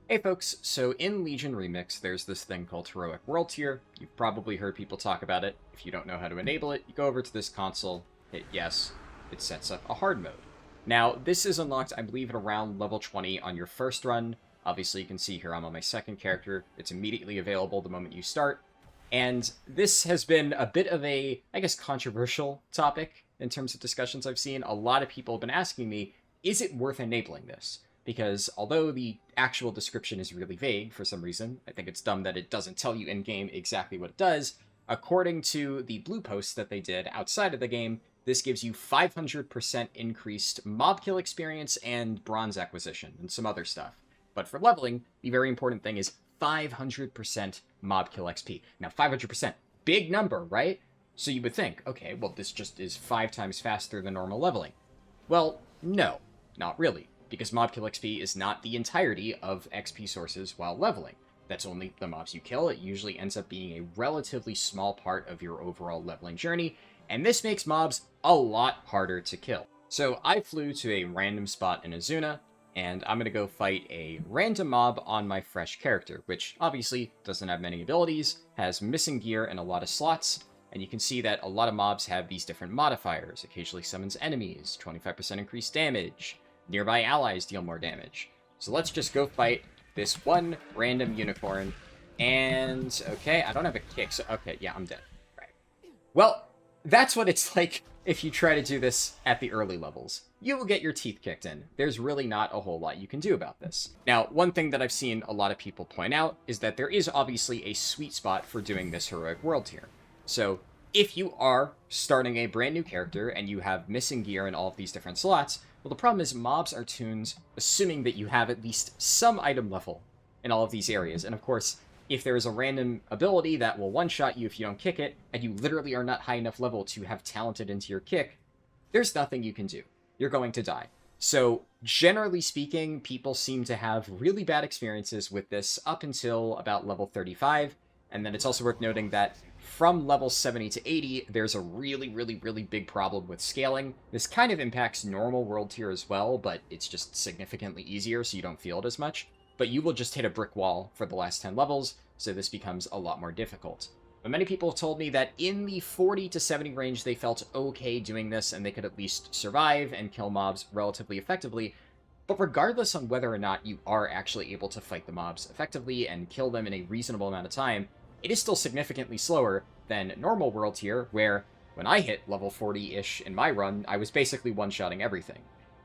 Hey folks, so in Legion Remix, there's this thing called Heroic World Tier. You've probably heard people talk about it. If you don't know how to enable it, you go over to this console, hit yes, it sets up a hard mode. Now, this is unlocked, I believe, at around level 20 on your first run. Obviously, you can see here I'm on my second character. It's immediately available the moment you start. And this has been a bit of a, I guess, controversial topic in terms of discussions I've seen. A lot of people have been asking me, is it worth enabling this? Because although the actual description is really vague for some reason, I think it's dumb that it doesn't tell you in-game exactly what it does. According to the blue post that they did outside of the game, this gives you 500% increased mob kill experience and bronze acquisition and some other stuff. But for leveling, the very important thing is 500% mob kill XP. Now, 500%, big number, right? So you would think, okay, well, this just is 5 times faster than normal leveling. Well, no, not really, because mob kill XP is not the entirety of XP sources while leveling. That's only the mobs you kill. It usually ends up being a relatively small part of your overall leveling journey, and this makes mobs a lot harder to kill. So I flew to a random spot in Azuna, and I'm going to go fight a random mob on my fresh character, which obviously doesn't have many abilities, has missing gear and a lot of slots, and you can see that a lot of mobs have these different modifiers. Occasionally summons enemies, 25% increased damage, nearby allies deal more damage. So let's just go fight this one random unicorn, and okay, I don't have a kick, so okay, yeah, I'm dead. Right. Well, that's what it's like if you try to do this at the early levels. You will get your teeth kicked in. There's really not a whole lot you can do about this. Now, one thing that I've seen a lot of people point out is that there is obviously a sweet spot for doing this heroic world tier. So if you are starting a brand new character and you have missing gear in all of these different slots, well, the problem is mobs are tuned assuming that you have at least some item level in all of these areas. And of course, if there is a random ability that will one-shot you if you don't kick it, and you literally are not high enough level to have talented into your kick, there's nothing you can do. You're going to die. So, generally speaking, people seem to have really bad experiences with this up until about level 35, and then it's also worth noting that from level 70 to 80, there's a really big problem with scaling. This kind of impacts normal world tier as well, but it's just significantly easier, so you don't feel it as much. But you will just hit a brick wall for the last 10 levels, so this becomes a lot more difficult. But many people have told me that in the 40 to 70 range, they felt okay doing this, and they could at least survive and kill mobs relatively effectively. But regardless on whether or not you are actually able to fight the mobs effectively and kill them in a reasonable amount of time, it is still significantly slower than normal world tier, where when I hit level 40-ish in my run, I was basically one-shotting everything.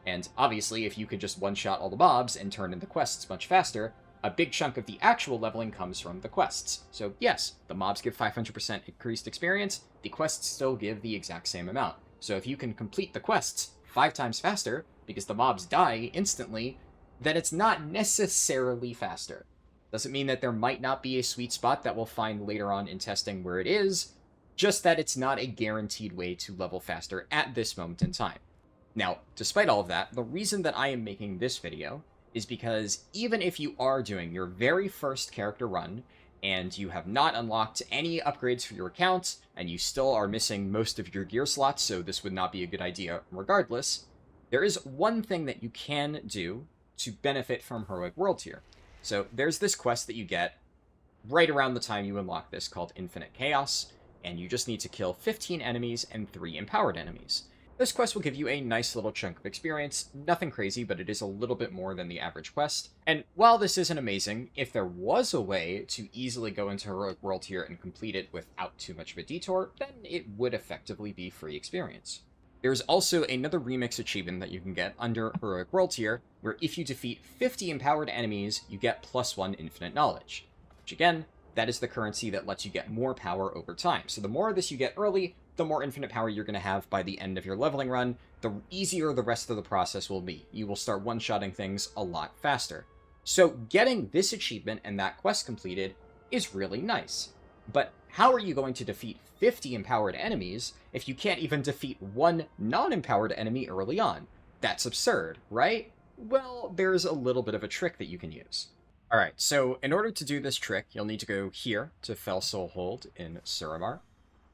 And obviously, if you could just one-shot all the mobs and turn in the quests much faster, a big chunk of the actual leveling comes from the quests. So yes, the mobs give 500% increased experience, the quests still give the exact same amount. So if you can complete the quests 5 times faster, because the mobs die instantly, then it's not necessarily faster. Doesn't mean that there might not be a sweet spot that we'll find later on in testing where it is, just that it's not a guaranteed way to level faster at this moment in time. Now, despite all of that, the reason that I am making this video is because even if you are doing your very first character run, and you have not unlocked any upgrades for your account, and you still are missing most of your gear slots, so this would not be a good idea regardless, there is one thing that you can do to benefit from Heroic World Tier. So there's this quest that you get right around the time you unlock this called Infinite Chaos, and you just need to kill 15 enemies and 3 empowered enemies. This quest will give you a nice little chunk of experience, nothing crazy, but it is a little bit more than the average quest. And while this isn't amazing, if there was a way to easily go into Heroic World Tier and complete it without too much of a detour, then it would effectively be free experience. There's also another remix achievement that you can get under Heroic World Tier, where if you defeat 50 empowered enemies, you get +1 infinite knowledge. Which again, that is the currency that lets you get more power over time. So the more of this you get early, the more infinite power you're going to have by the end of your leveling run, the easier the rest of the process will be. You will start one-shotting things a lot faster. So getting this achievement and that quest completed is really nice. But how are you going to defeat 50 empowered enemies if you can't even defeat one non-empowered enemy early on? That's absurd, right? Well, there's a little bit of a trick that you can use. Alright, so in order to do this trick, you'll need to go here to Fell Soul Hold in Suramar.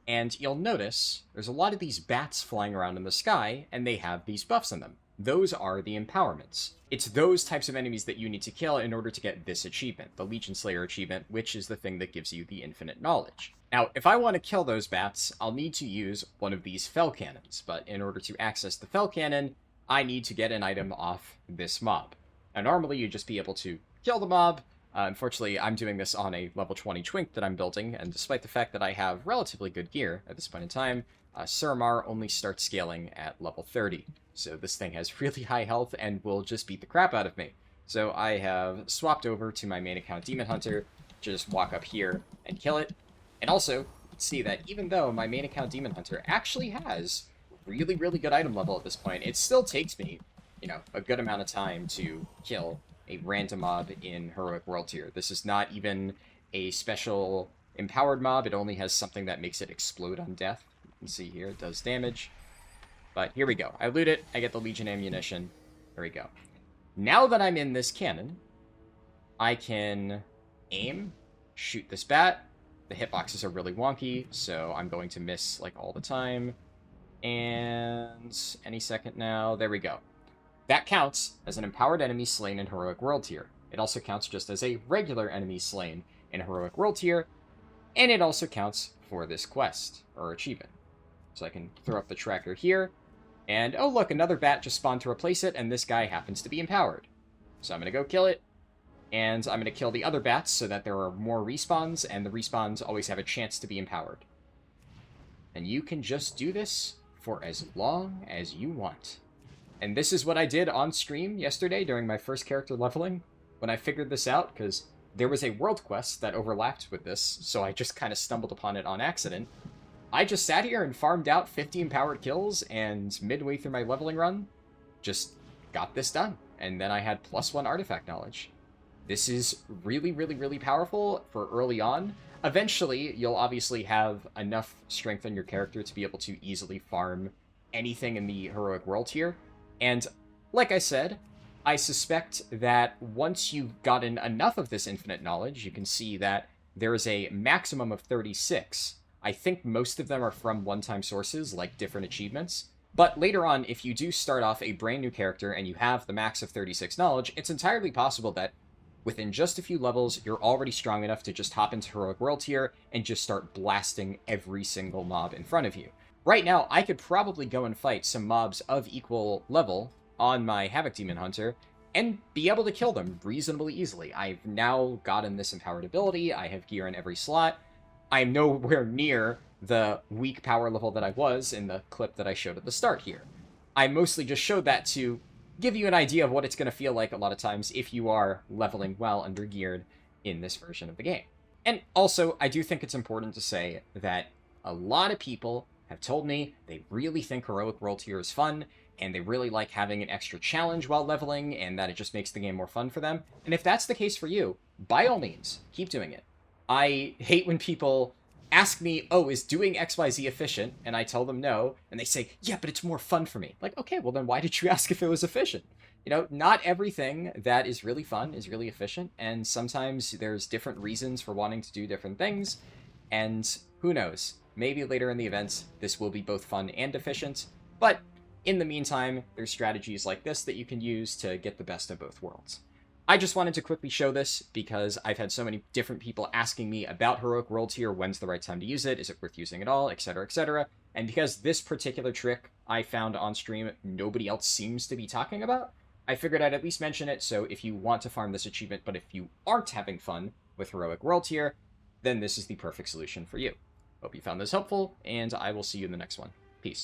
And you'll notice there's a lot of these bats flying around in the sky, and they have these buffs on them. those are the empowerments. It's those types of enemies that you need to kill in order to get this achievement, the Legion Slayer achievement, which is the thing that gives you the infinite knowledge. Now, if I want to kill those bats, I'll need to use one of these Fel Cannons, but in order to access the Fel Cannon, I need to get an item off this mob. Now, normally you'd just be able to kill the mob. Unfortunately, I'm doing this on a level 20 Twink that I'm building, and despite the fact that I have relatively good gear at this point in time, Suramar only starts scaling at level 30. So this thing has really high health and will just beat the crap out of me. So I have swapped over to my main account Demon Hunter to just walk up here and kill it. And also, see that even though my main account Demon Hunter actually has really, really good item level at this point, it still takes me, you know, a good amount of time to kill a random mob in Heroic World Tier. This is not even a special empowered mob, it only has something that makes it explode on death. You can see here, it does damage. But here we go. I loot it, I get the Legion ammunition. There we go. Now that I'm in this cannon, I can aim, shoot this bat. The hitboxes are really wonky, so I'm going to miss, like, all the time. And any second now, there we go. That counts as an empowered enemy slain in Heroic World Tier. It also counts just as a regular enemy slain in Heroic World Tier, and it also counts for this quest, or achievement. So I can throw up the tracker here, and oh look, another bat just spawned to replace it, and this guy happens to be empowered. So I'm going to go kill it, and I'm going to kill the other bats so that there are more respawns, and the respawns always have a chance to be empowered. And you can just do this for as long as you want. And this is what I did on stream yesterday during my first character leveling, when I figured this out, because there was a world quest that overlapped with this, so I just kind of stumbled upon it on accident. I just sat here and farmed out 50 empowered kills, and midway through my leveling run, just got this done. And then I had +1 artifact knowledge. This is really, really, really powerful for early on. Eventually, you'll obviously have enough strength on your character to be able to easily farm anything in the Heroic World Tier. And like I said, I suspect that once you've gotten enough of this infinite knowledge, you can see that there is a maximum of 36. I think most of them are from one-time sources, like different achievements. But later on, if you do start off a brand new character and you have the max of 36 knowledge, it's entirely possible that within just a few levels, you're already strong enough to just hop into Heroic World Tier and just start blasting every single mob in front of you. Right now, I could probably go and fight some mobs of equal level on my Havoc Demon Hunter and be able to kill them reasonably easily. I've now gotten this empowered ability, I have gear in every slot. I'm nowhere near the weak power level that I was in the clip that I showed at the start here. I mostly just showed that to give you an idea of what it's going to feel like a lot of times if you are leveling well under-geared in this version of the game. And also, I do think it's important to say that a lot of people have told me they really think Heroic World Tier is fun, and they really like having an extra challenge while leveling, and that it just makes the game more fun for them. And if that's the case for you, by all means, keep doing it. I hate when people ask me, oh, is doing XYZ efficient? And I tell them no, and they say, yeah, but it's more fun for me. Like, okay, well then why did you ask if it was efficient? You know, not everything that is really fun is really efficient, and sometimes there's different reasons for wanting to do different things, and who knows? Maybe later in the event, this will be both fun and efficient, but in the meantime, there's strategies like this that you can use to get the best of both worlds. I just wanted to quickly show this because I've had so many different people asking me about Heroic World Tier, when's the right time to use it, is it worth using at all, etc, etc. And because this particular trick I found on stream nobody else seems to be talking about, I figured I'd at least mention it, so if you want to farm this achievement, but if you aren't having fun with Heroic World Tier, then this is the perfect solution for you. Hope you found this helpful, and I will see you in the next one.